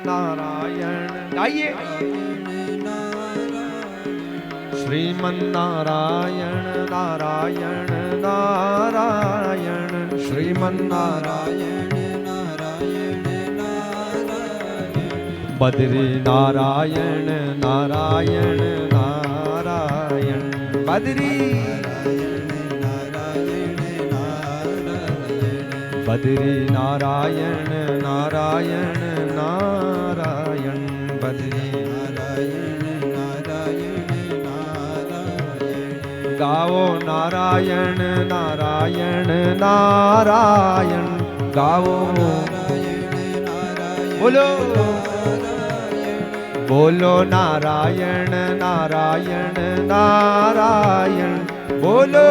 નારાયણ ગાઈએ શ્રીમન નારાયણ નારાયણ નારાયણ શ્રીમન નારાયણ નારાયણ નારાયણ બદ્રી નારાયણ નારાયણ નારાયણ બદ્રી બદ્રી નારાયણ નારાયણ નારાયણ બદ્રી નારાયણ નારાયણ નારાયણ ગાવો નારાયણ નારાયણ નારાયણ ગાવો બોલો બોલો નારાયણ નારાયણ નારાયણ બોલો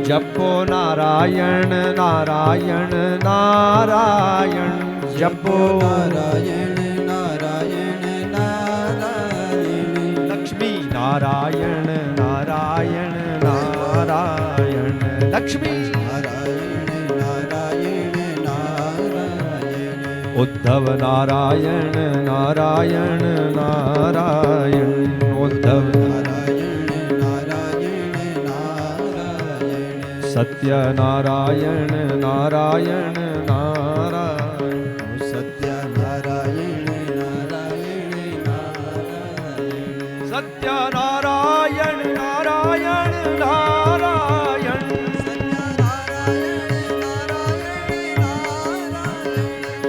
જપો નારાયણ નારાયણ નારાયણ જપો નારાયણ નારાયણ નારાયણ લક્ષ્મી નારાયણ નારાયણ નારાયણ લક્ષ્મી નારાયણ નારાયણ નારાયણ ઉદ્ધવ નારાયણ નારાયણ નારાયણ ઉદ્ધવ સત્ય નારાયણ નારાયણ નારાયણ સત્ય નારાયણ નારાયણ નારાયણ સત્ય નારાયણ નારાયણ નારાયણ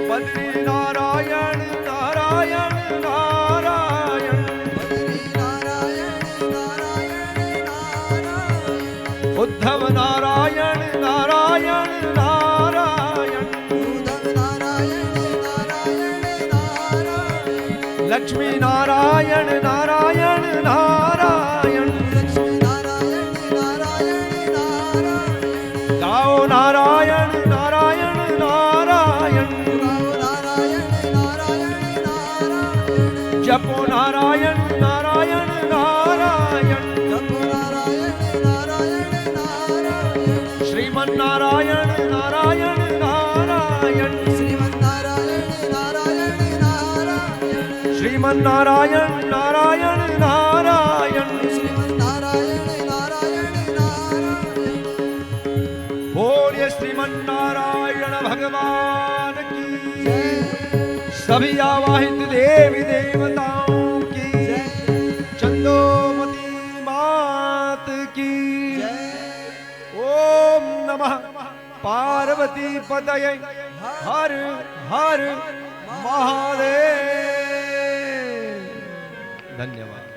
બદ્રી નારાયણ નારાયણ નારાયણ ઉદ્ધવ નારાયણ નારાયણ નારાયણ લક્ષ્મી નારાયણ નારાયણ નારાયણ ગાઓ નારાયણ નારાયણ નારાયણ જપો નારાયણ નારાયણ નારાયણ શ્રીમન નારાયણ નારાયણ નારાયણ શ્રીમન નારાયણ નારાયણ નારાયણ શ્રીમન નારાયણ નારાયણ નારાયણ શ્રીમન નારાયણ નારાયણ નારાયણ બોલીએ શ્રીમન નારાયણ भगवान की सभी आवाहित देवी देवताओं की चंदोमती मात की ओम नमः पार्वती पतये हर हर महादेव। धन्यवाद।